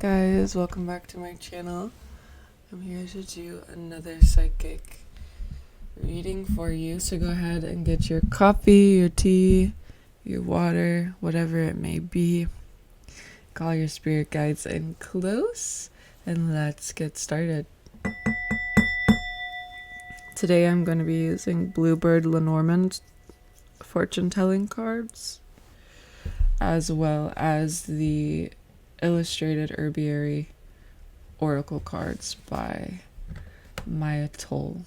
guys, welcome back to my channel. I'm here to do another psychic reading for you, so go ahead and get your coffee, your tea, your water, whatever it may be. Call your spirit guides in close and let's get started. Today I'm going to be using Bluebird Lenormand fortune telling cards, as well as the illustrated herbiary oracle cards by 𝚘𝚎𝚊𝚗𝚗𝚗𝚘.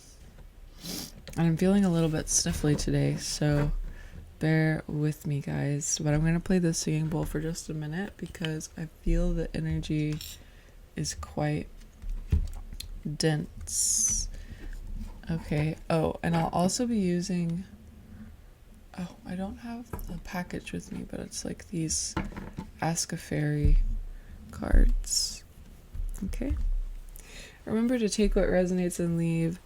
And I'm feeling a little bit sniffly today, so bear with me, guys. But I'm going to play the singing bowl for just a minute because I feel the energy is quite dense. Okay, oh, and I'll also be using, I don't have the package with me, but it's like these Ask a Fairy cards. Okay, remember to take what resonates and leave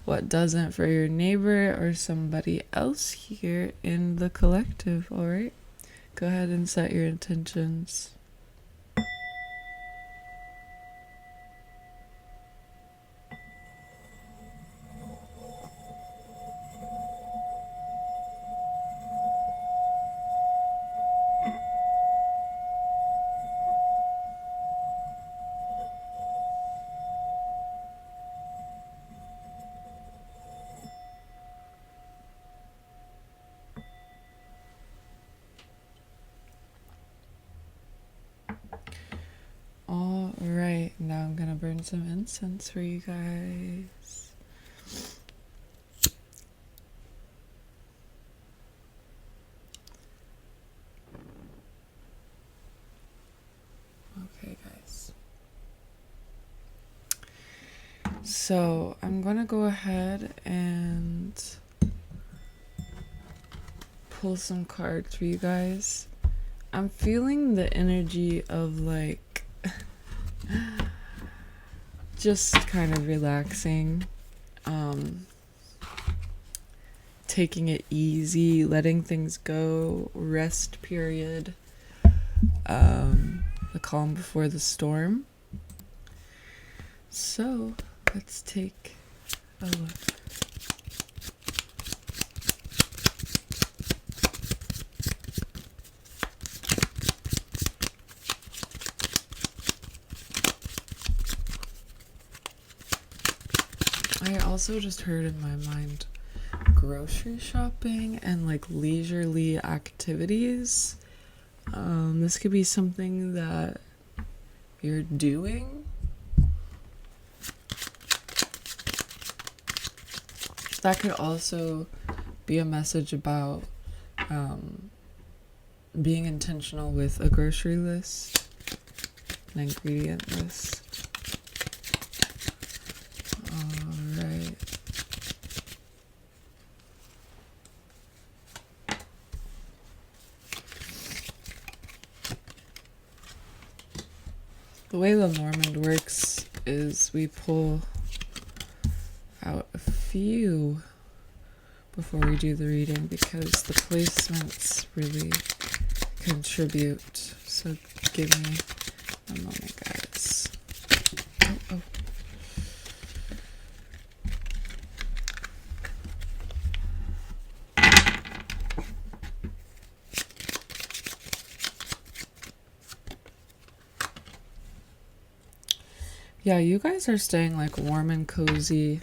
what doesn't for your neighbor or somebody else here in the collective. All right, go ahead and set your intentions. All right, now I'm gonna burn some incense for you guys. Okay, guys. So I'm gonna go ahead and pull some cards for you guys. I'm feeling the energy of like just kind of relaxing, taking it easy, letting things go, rest period, the calm before the storm. So let's take a look. I also just heard in my mind grocery shopping and like leisurely activities. This could be something that you're doing. That could also be a message about being intentional with a grocery list, an ingredient list. Alright. The way Lenormand works is we pull out a few before we do the reading because the placements really contribute. So give me a moment, guys. Oh. Yeah, you guys are staying like warm and cozy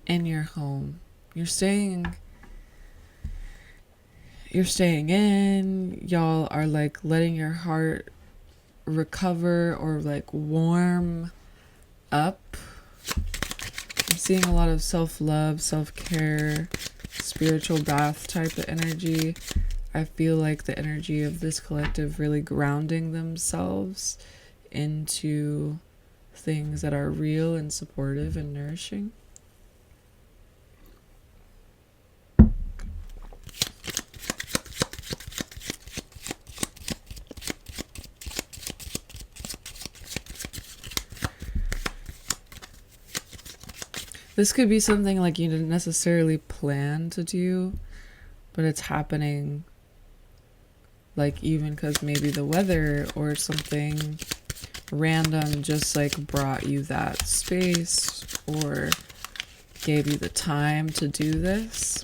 in your home. You're staying in. Y'all are like letting your heart recover or like warm up. I'm seeing a lot of self-love, self-care, spiritual bath type of energy. I feel like the energy of this collective really grounding themselves into things that are real and supportive and nourishing. This could be something like you didn't necessarily plan to do, but it's happening, like even because maybe the weather or something random just like brought you that space or gave you the time to do this.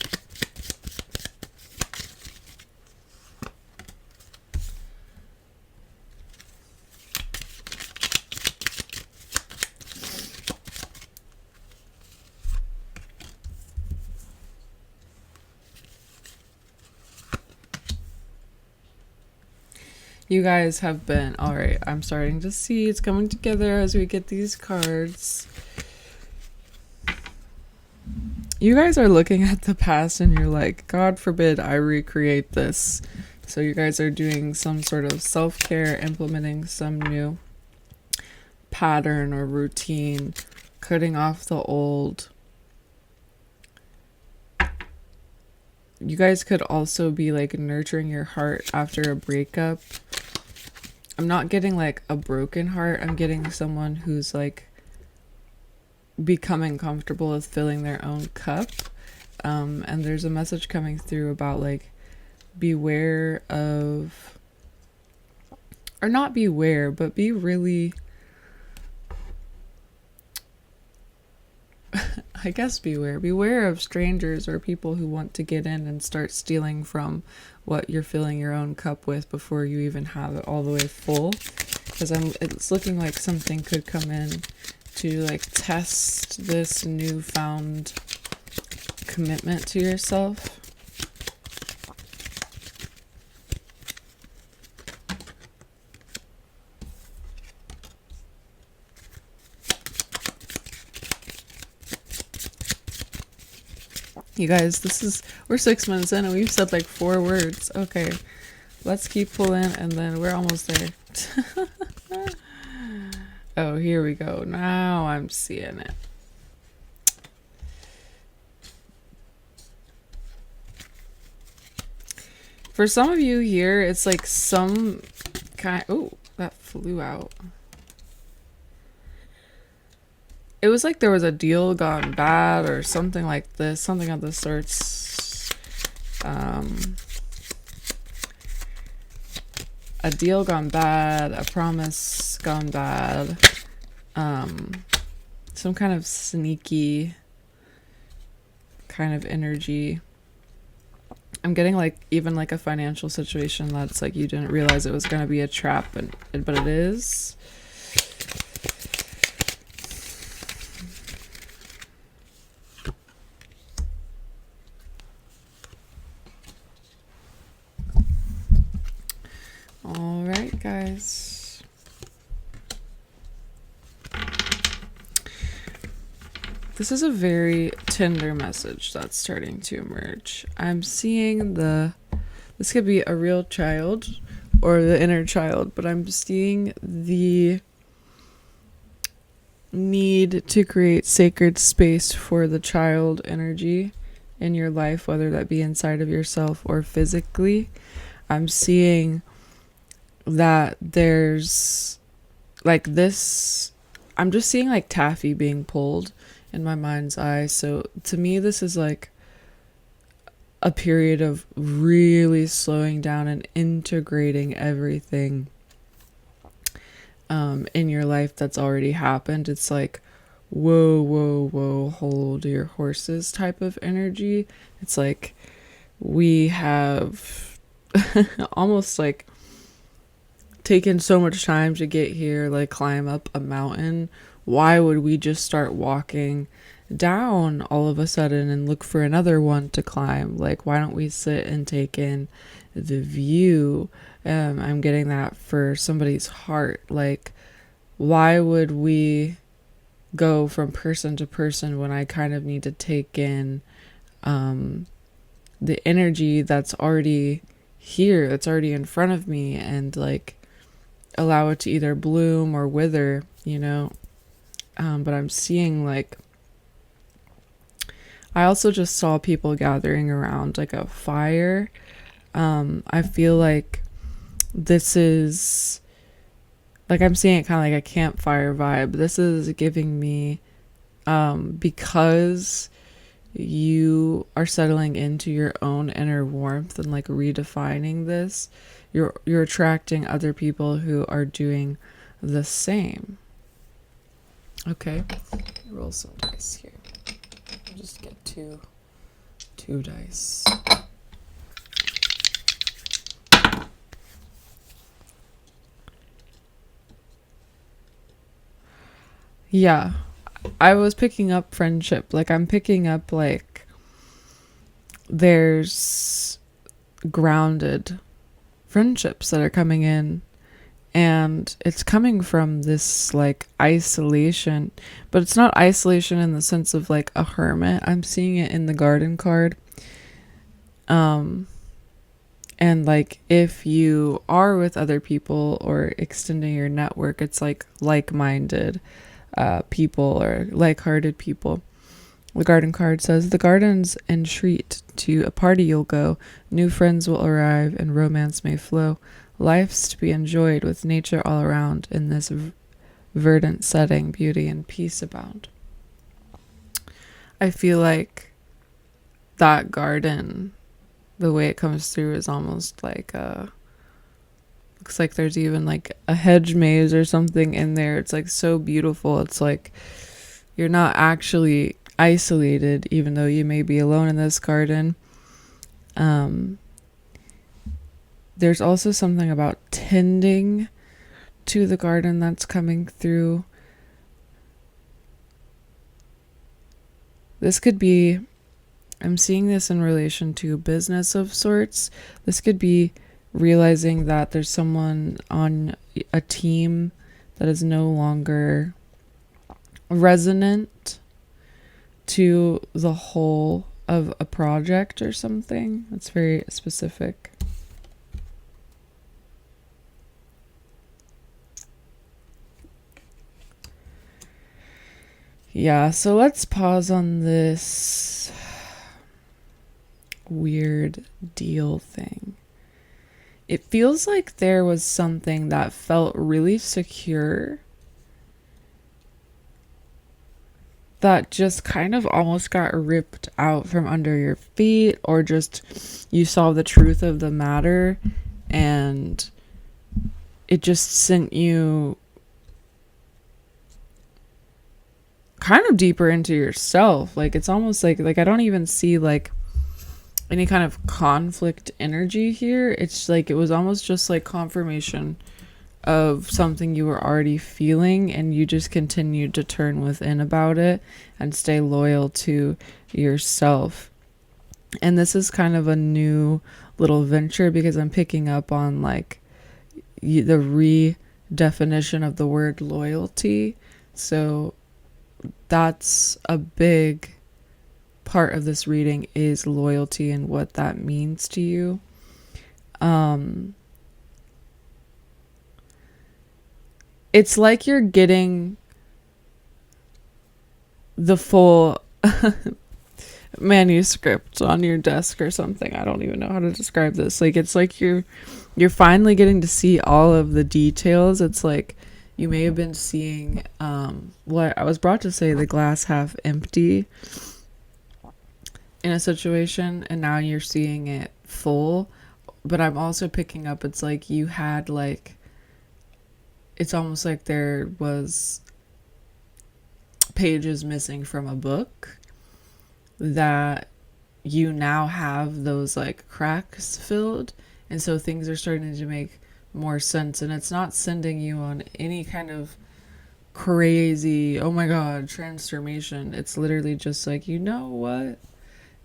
You guys have been, all right, I'm starting to see it's coming together as we get these cards. You guys are looking at the past and you're like, God forbid I recreate this. So you guys are doing some sort of self-care, implementing some new pattern or routine, cutting off the old. You guys could also be like nurturing your heart after a breakup. I'm not getting like a broken heart. I'm getting someone who's like becoming comfortable with filling their own cup. And there's a message coming through about like beware of, or not beware, but be really, I guess beware of strangers or people who want to get in and start stealing from what you're filling your own cup with before you even have it all the way full. Because it's looking like something could come in to like test this newfound commitment to yourself. You guys, we're 6 minutes in and we've said like 4 words. Okay, let's keep pulling and then we're almost there. Oh, here we go. Now I'm seeing it. For some of you here, it's like some kind, oh, that flew out. It was like there was a deal gone bad or something like this, something of the sorts. A deal gone bad, a promise gone bad, some kind of sneaky kind of energy. I'm getting like even like a financial situation that's like you didn't realize it was going to be a trap, but it is. All right, guys. This is a very tender message that's starting to emerge. I'm seeing this could be a real child or the inner child, but I'm seeing the need to create sacred space for the child energy in your life, whether that be inside of yourself or physically. I'm seeing that there's like this, I'm just seeing like taffy being pulled in my mind's eye. So to me, this is like a period of really slowing down and integrating everything in your life that's already happened. It's like, whoa, hold your horses type of energy. It's like we have almost like taken so much time to get here, like climb up a mountain. Why would we just start walking down all of a sudden and look for another one to climb? Like, why don't we sit and take in the view? I'm getting that for somebody's heart. Like, why would we go from person to person when I kind of need to take in the energy that's already here, that's already in front of me, and like allow it to either bloom or wither, you know? But I'm seeing like, I also just saw people gathering around like a fire. I feel like this is like, I'm seeing it kind of like a campfire vibe. This is giving me, because you are settling into your own inner warmth and like redefining this, you're attracting other people who are doing the same. Okay, roll some dice here. I'll just get two dice. Yeah, I was picking up friendship. Like, I'm picking up, like, there's grounded friendships that are coming in, and it's coming from this, like, isolation, but it's not isolation in the sense of, like, a hermit. I'm seeing it in the garden card. And, like, if you are with other people or extending your network, it's like like-minded people or like-hearted people. The garden card says, the gardens entreat to a party you'll go, new friends will arrive and romance may flow. Life's to be enjoyed with nature all around, in this verdant setting, beauty and peace abound. I feel like that garden, the way it comes through, is almost like looks like there's even like a hedge maze or something in there. It's like so beautiful. It's like you're not actually isolated, even though you may be alone in this garden. There's also something about tending to the garden that's coming through. This could be, I'm seeing this in relation to business of sorts. This could be realizing that there's someone on a team that is no longer resonant to the whole of a project or something. That's very specific. Yeah, so let's pause on this weird deal thing. It feels like there was something that felt really secure that just kind of almost got ripped out from under your feet, or just you saw the truth of the matter and it just sent you kind of deeper into yourself. Like, it's almost like I don't even see like any kind of conflict energy here. It's like it was almost just like confirmation of something you were already feeling, and you just continued to turn within about it and stay loyal to yourself. And this is kind of a new little venture, because I'm picking up on like the redefinition of the word loyalty. So that's a big part of this reading, is loyalty and what that means to you. It's like you're getting the full manuscript on your desk or something. I don't even know how to describe this. Like, it's like you're finally getting to see all of the details. It's like you may have been seeing what I was brought to say, the glass half empty in a situation, and now you're seeing it full. But I'm also picking up, it's like you had like, it's almost like there was pages missing from a book that you now have those like cracks filled, and so things are starting to make more sense. And it's not sending you on any kind of crazy, oh my god, transformation. It's literally just like, you know what,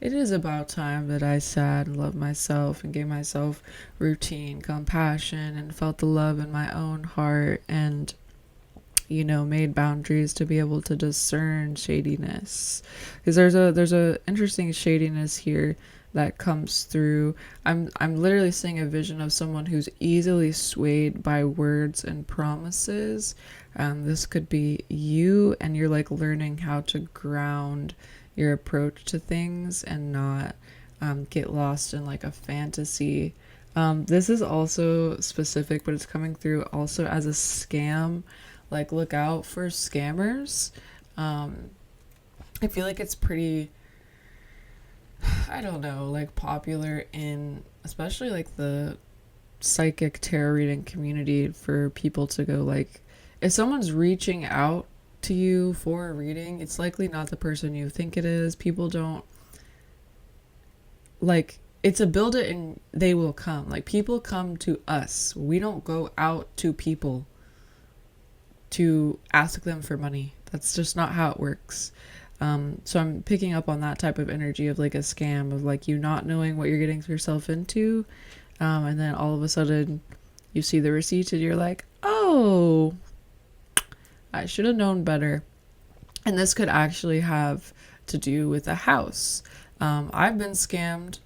it is about time that I sat and loved myself and gave myself routine, compassion, and felt the love in my own heart, and, you know, made boundaries to be able to discern shadiness. Because there's a interesting shadiness here that comes through. I'm literally seeing a vision of someone who's easily swayed by words and promises. This could be you, and you're like learning how to ground your approach to things and not get lost in like a fantasy. This is also specific, but it's coming through also as a scam. Like, look out for scammers. I feel like it's pretty, I don't know, like popular in especially like the psychic tarot reading community for people to go like if someone's reaching out to you for a reading, it's likely not the person you think it is. People don't, like, it's a build it and they will come. Like, people come to us. We don't go out to people to ask them for money. That's just not how it works. So I'm picking up on that type of energy of like a scam, of like you not knowing what you're getting yourself into. And then all of a sudden you see the receipt and you're like, oh, I should have known better. And this could actually have to do with a house. I've been scammed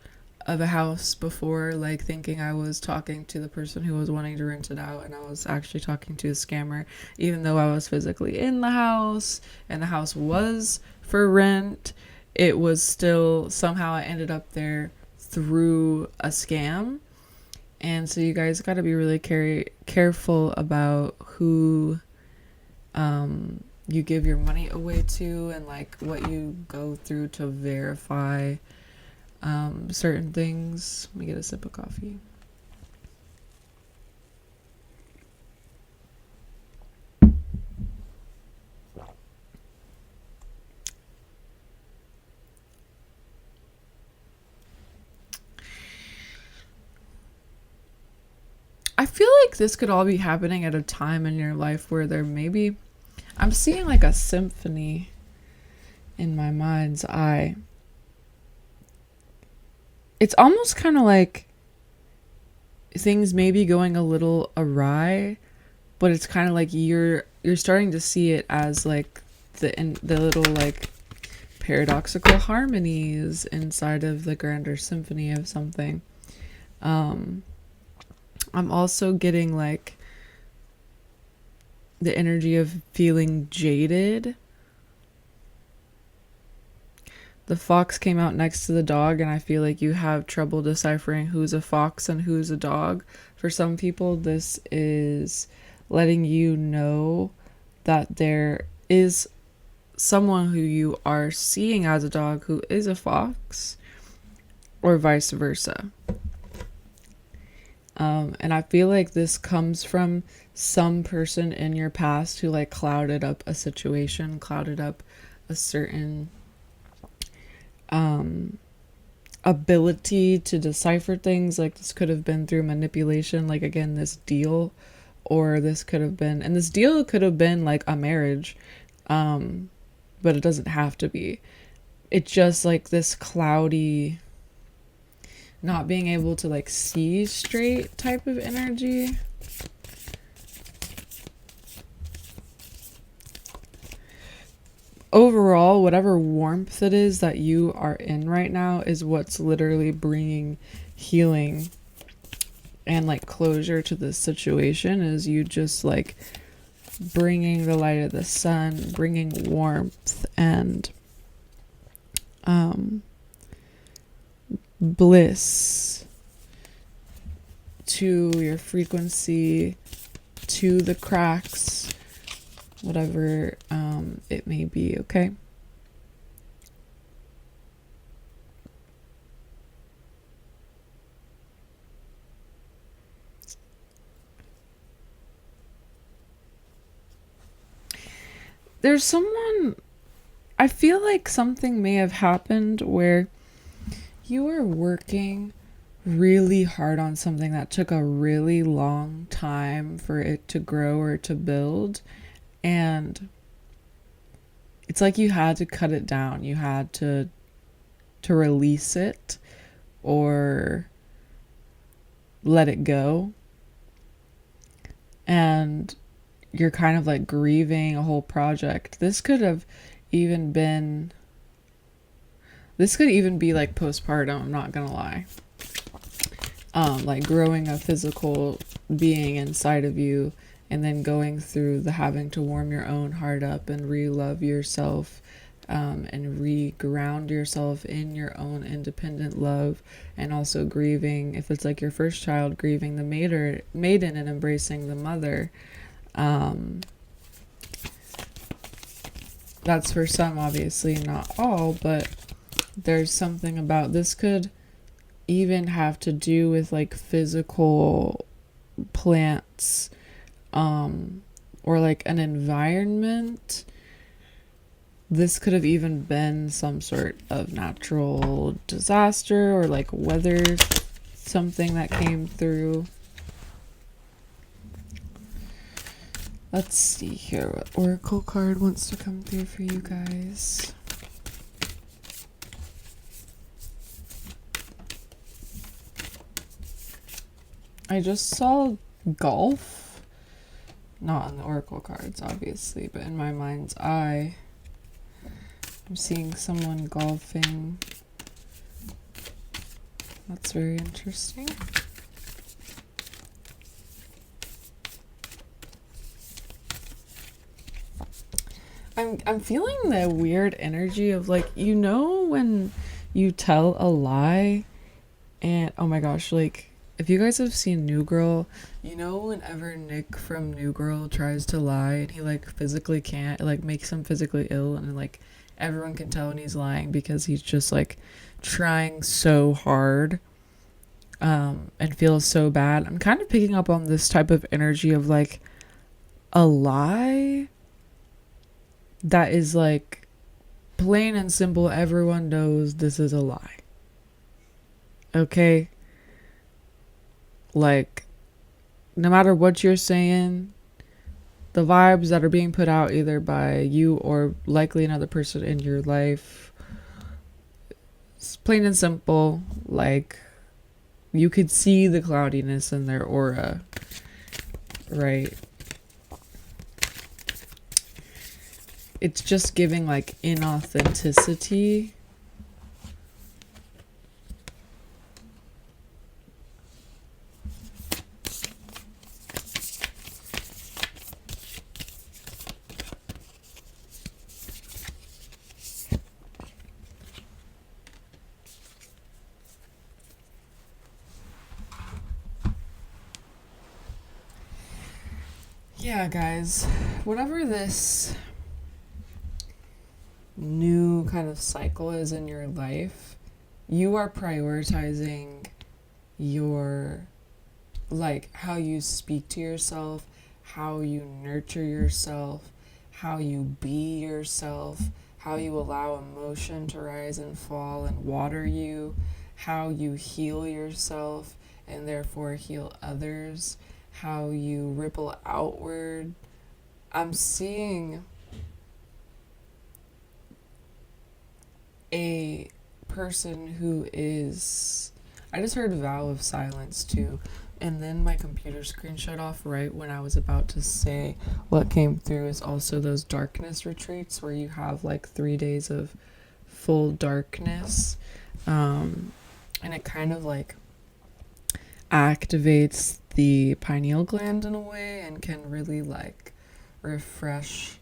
of a house before, like thinking I was talking to the person who was wanting to rent it out, and I was actually talking to a scammer, even though I was physically in the house and the house was for rent. It was still, somehow I ended up there through a scam. And so you guys got to be really careful about who you give your money away to, and like what you go through to verify certain things. Let me get a sip of coffee. I feel like this could all be happening at a time in your life where there maybe, I'm seeing like a symphony in my mind's eye. It's almost kind of like things may be going a little awry, but it's kind of like you're starting to see it as like the little like paradoxical harmonies inside of the grander symphony of something. I'm also getting like the energy of feeling jaded. The fox came out next to the dog, and I feel like you have trouble deciphering who's a fox and who's a dog. For some people, this is letting you know that there is someone who you are seeing as a dog who is a fox, or vice versa. And I feel like this comes from some person in your past who like clouded up a situation, clouded up a certain ability to decipher things. Like this could have been through manipulation, like again this deal, or this could have been, and this deal could have been like a marriage, but it doesn't have to be. It's just like this cloudy, not being able to like see straight type of energy. Overall, whatever warmth it is that you are in right now is what's literally bringing healing and like closure to this situation, is you just like bringing the light of the sun, bringing warmth and bliss to your frequency, to the cracks, whatever it may be, okay? There's someone, I feel like something may have happened where you were working really hard on something that took a really long time for it to grow or to build, and it's like you had to cut it down. You had to release it or let it go. And you're kind of like grieving a whole project. This could even be like postpartum, I'm not gonna lie. Like growing a physical being inside of you, and then going through the having to warm your own heart up and re-love yourself, and re-ground yourself in your own independent love, and also grieving, if it's like your first child, grieving the maiden and embracing the mother. That's for some, obviously not all, but there's something about this could even have to or or like an environment. This could have even been some sort of natural disaster or like weather, something that came through. Let's see here what oracle card wants to come through for you guys. I just saw golf. Not on the oracle cards, obviously, but in my mind's eye, I'm seeing someone golfing. That's very interesting. I'm feeling the weird energy of like, you know, when you tell a lie and oh my gosh, like if you guys have seen New Girl, you know whenever Nick from New Girl tries to lie and he like physically can't, it like makes him physically ill and like everyone can tell when he's lying because he's just like trying so hard and feels so bad. I'm kind of picking up on this type of energy of like a lie that is like plain and simple, everyone knows this is a lie. Okay? Like, no matter what you're saying, the vibes that are being put out either by you or likely another person in your life, it's plain and simple. Like, you could see the cloudiness in their aura, right? It's just giving like inauthenticity. Yeah, guys, whatever this new kind of cycle is in your life, you are prioritizing your, like, how you speak to yourself, how you nurture yourself, how you be yourself, how you allow emotion to rise and fall and water you, how you heal yourself and therefore heal others, how you ripple outward. I'm seeing a person who is, I just heard vow of silence too, and then my computer screen shut off right when I was about to say what came through is also those darkness retreats where you have like 3 days of full darkness, and it kind of like activates the pineal gland in a way and can really like refresh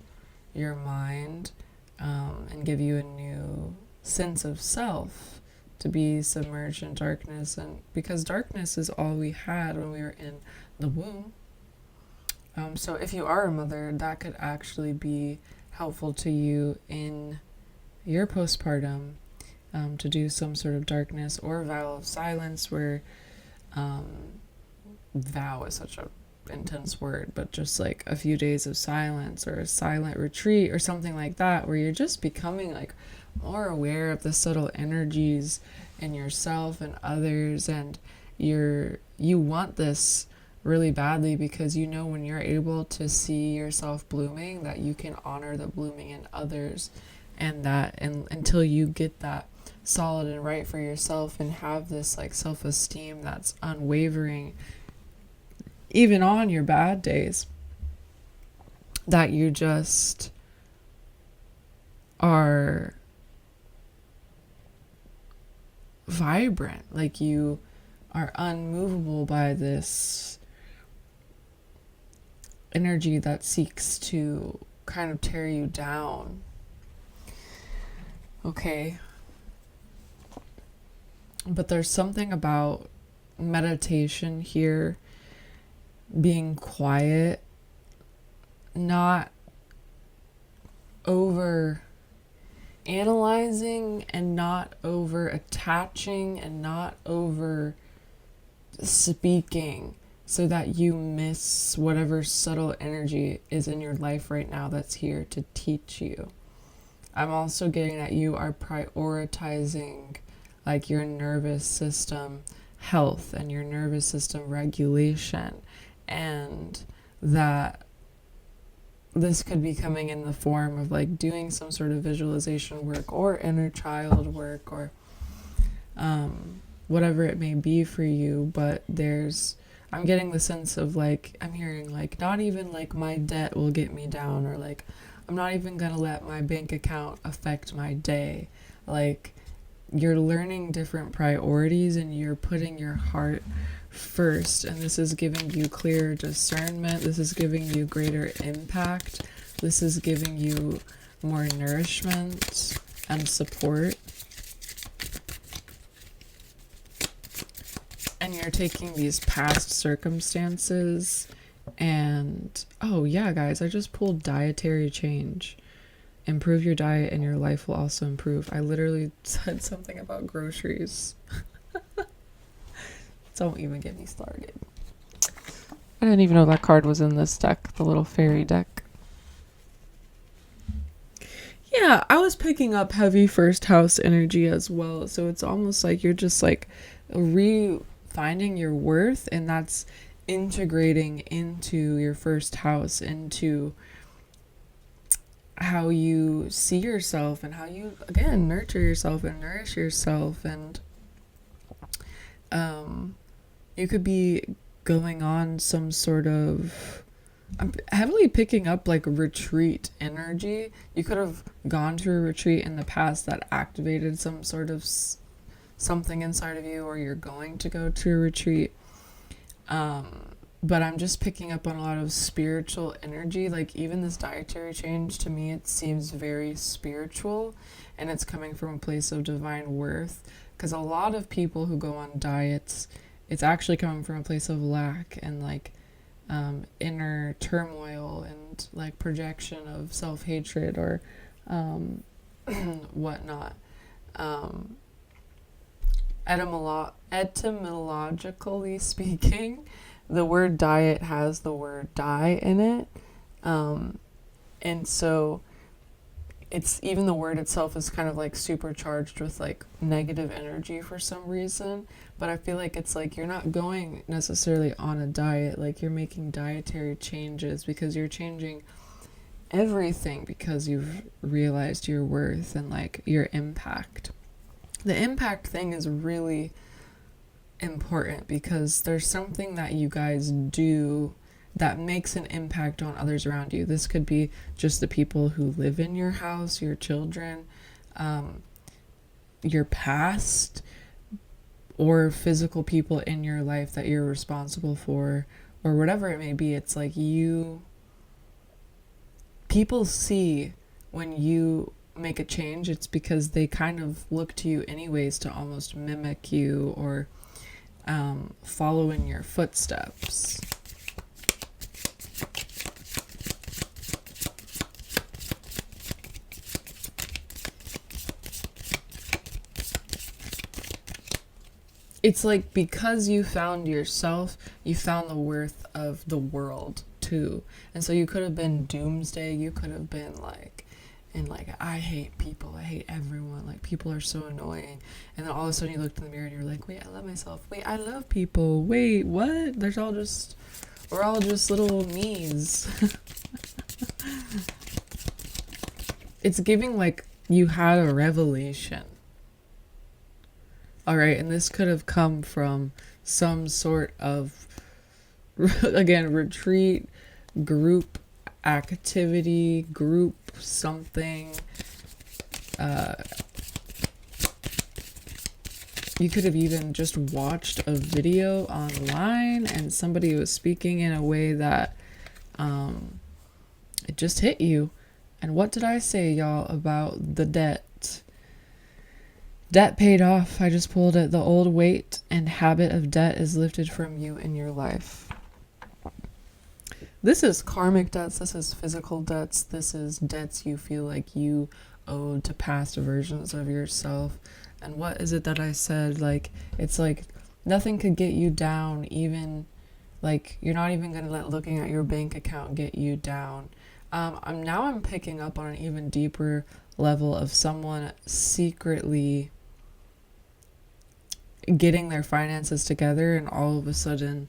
your mind, and give you a new sense of self to be submerged in darkness. And because darkness is all we had when we were in the womb, so if you are a mother, that could actually be helpful to you in your postpartum, to do some sort of darkness or vow of silence where vow is such a intense word, but just like a few days of silence or a silent retreat or something like that, where you're just becoming like more aware of the subtle energies in yourself and others, and you want this really badly because you know when you're able to see yourself blooming that you can honor the blooming in others, and until you get that solid and right for yourself and have this like self-esteem that's unwavering even on your bad days, that you just are vibrant, like you are unmovable by this energy that seeks to kind of tear you down. Okay. But there's something about meditation here, being quiet, not over analyzing and not over attaching and not over speaking, so that you miss whatever subtle energy is in your life right now that's here to teach you. I'm also getting that you are prioritizing like your nervous system health and your nervous system regulation, and that this could be coming in the form of like doing some sort of visualization work or inner child work or whatever it may be for you. But I'm getting the sense of like, I'm hearing like, not even like my debt will get me down, or like, I'm not even gonna let my bank account affect my day. Like, you're learning different priorities and you're putting your heart first, and this is giving you clear discernment. This is giving you greater impact. This is giving you more nourishment and support. And you're taking these past circumstances and, oh yeah, guys, I just pulled dietary change. Improve your diet and your life will also improve. I literally said something about groceries. Don't even get me started. I didn't even know that card was in this deck, the little fairy deck. Yeah, I was picking up heavy first house energy as well. So it's almost like you're just like finding your worth, and that's integrating into your first house, into how you see yourself and how you, again, nurture yourself and nourish yourself. And you could be going on some sort of, I'm heavily picking up like retreat energy. You could have gone to a retreat in the past that activated some sort of something inside of you, or you're going to go to a retreat. But I'm just picking up on a lot of spiritual energy. Like even this dietary change, to me, it seems very spiritual, and it's coming from a place of divine worth. Because a lot of people who go on diets, it's actually coming from a place of lack and like inner turmoil and like projection of self-hatred or whatnot. Etymologically speaking, the word diet has the word die in it. And so it's, even the word itself is kind of like supercharged with like negative energy for some reason. But I feel like it's like you're not going necessarily on a diet, like you're making dietary changes because you're changing everything because you've realized your worth and like your impact. The impact thing is really important because there's something that you guys do that makes an impact on others around you. This could be just the people who live in your house, your children, your past, or physical people in your life that you're responsible for, or whatever it may be. It's like people see when you make a change, it's because they kind of look to you anyways to almost mimic you or follow in your footsteps. It's like because you found yourself, you found the worth of the world too. And so you could have been doomsday, you could have been like, and like, I hate people, I hate everyone, like people are so annoying. And then all of a sudden you looked in the mirror and you're like, wait, I love myself, wait, I love people, wait, what? We're all just little me's. It's giving like you had a revelation. All right, and this could have come from some sort of, again, retreat, group activity, group something. You could have even just watched a video online and somebody was speaking in a way that it just hit you. And what did I say, y'all, about the debt? Debt paid off. I just pulled it. The old weight and habit of debt is lifted from you in your life. This is karmic debts. This is physical debts. This is debts you feel like you owed to past versions of yourself. And what is it that I said? Like, it's like nothing could get you down, even Like, you're not even gonna let looking at your bank account get you down. I'm picking up on an even deeper level of someone secretly getting their finances together, and all of a sudden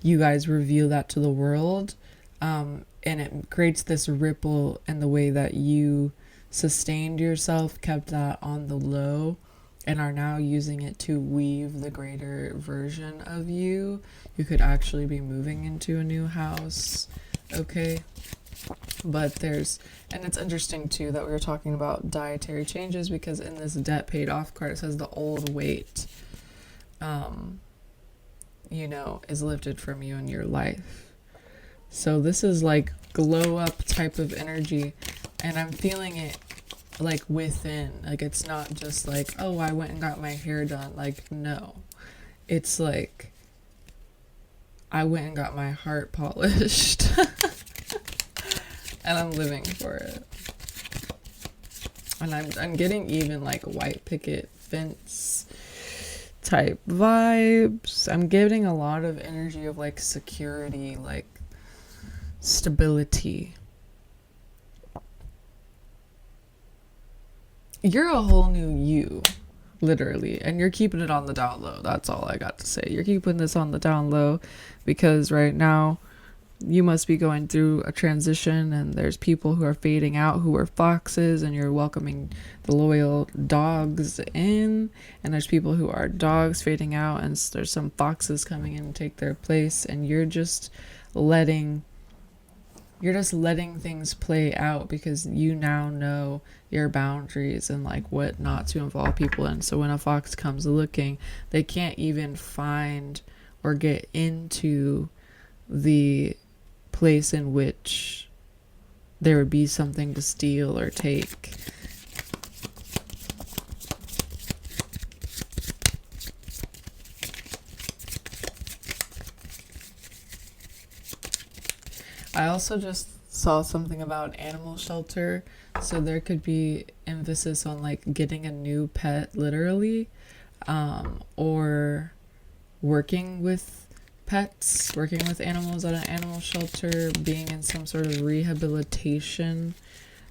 you guys reveal that to the world, and it creates this ripple in the way that you sustained yourself, kept that on the low, and are now using it to weave the greater version of you. You could actually be moving into a new house, okay? But and it's interesting too that we were talking about dietary changes, because in this debt paid off card it says the old weight is lifted from you in your life. So this is like glow up type of energy, and I'm feeling it like within. Like, it's not just like, oh, I went and got my hair done. Like, no, it's like I went and got my heart polished and I'm living for it. And I'm getting even like white picket fence type vibes. I'm getting a lot of energy of like security, like stability. You're a whole new you, literally, and you're keeping it on the down low. That's all I got to say. You're keeping this on the down low because right now you must be going through a transition, and there's people who are fading out who are foxes, and you're welcoming the loyal dogs in, and there's people who are dogs fading out, and there's some foxes coming in to take their place, and you're just letting things play out because you now know your boundaries and like what not to involve people in. So when a fox comes looking, they can't even find or get into the place in which there would be something to steal or take. I also just saw something about animal shelter, so there could be emphasis on like getting a new pet, literally, or working with pets, working with animals at an animal shelter, being in some sort of rehabilitation.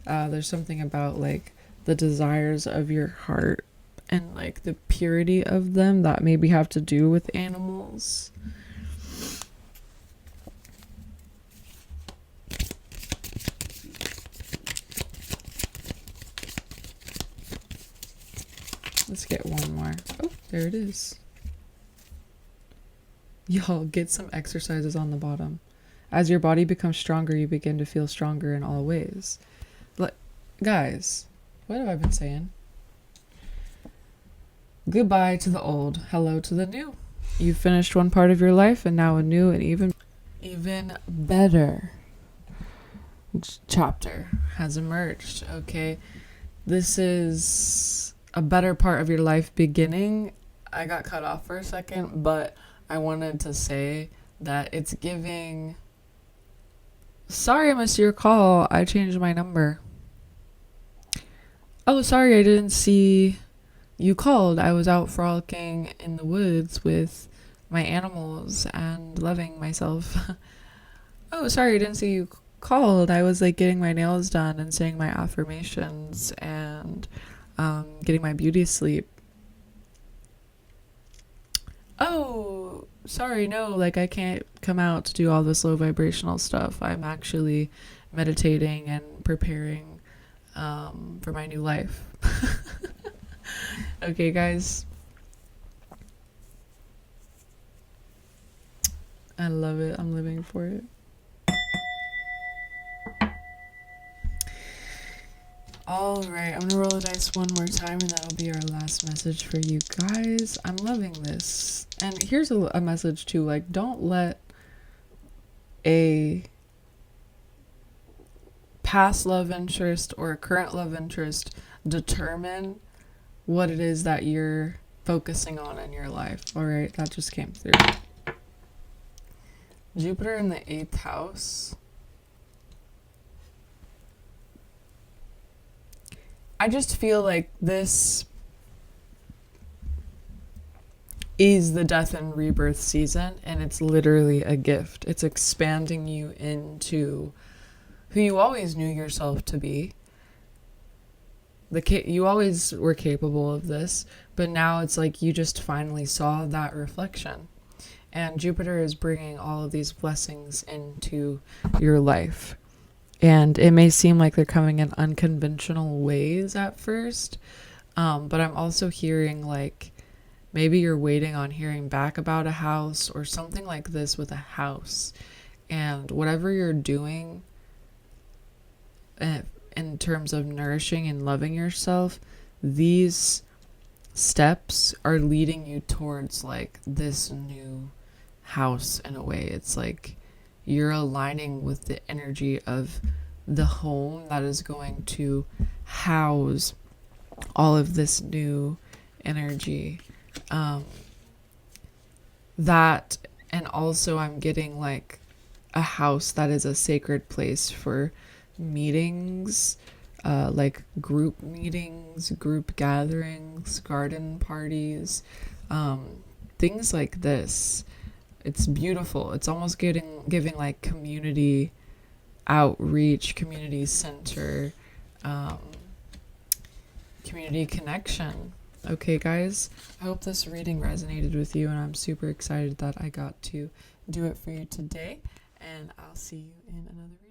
There's something about like the desires of your heart and like the purity of them that maybe have to do with animals. Let's get one more. Oh, there it is. Y'all, get some exercises on the bottom. As your body becomes stronger, you begin to feel stronger in all ways. Guys, what have I been saying? Goodbye to the old, hello to the new. You finished one part of your life, and now a new and even better chapter has emerged, okay? This is a better part of your life beginning. I got cut off for a second, but I wanted to say that it's giving... Sorry I missed your call. I changed my number. Oh, sorry I didn't see you called. I was out frolicking in the woods with my animals and loving myself. Oh, sorry I didn't see you called. I was like getting my nails done and saying my affirmations and getting my beauty sleep. Oh, sorry, no, like I can't come out to do all this low vibrational stuff. I'm actually meditating and preparing for my new life. Okay, guys. I love it. I'm living for it. All right, I'm gonna roll the dice one more time, and that'll be our last message for you guys. I'm loving this. And here's a message too, like, don't let a past love interest or a current love interest determine what it is that you're focusing on in your life. All right, that just came through. Jupiter in the 8th house. I just feel like this is the death and rebirth season, and it's literally a gift. It's expanding you into who you always knew yourself to be. You always were capable of this, but now it's like you just finally saw that reflection. And Jupiter is bringing all of these blessings into your life. And it may seem like they're coming in unconventional ways at first, but I'm also hearing like maybe you're waiting on hearing back about a house or something like this with a house. And whatever you're doing in terms of nourishing and loving yourself, these steps are leading you towards like this new house in a way. It's like you're aligning with the energy of the home that is going to house all of this new energy. That, and also I'm getting like a house that is a sacred place for meetings, like group meetings, group gatherings, garden parties, things like this. It's beautiful. It's almost giving like community outreach, community center, community connection. Okay, guys, I hope this reading resonated with you, and I'm super excited that I got to do it for you today, and I'll see you in another reading.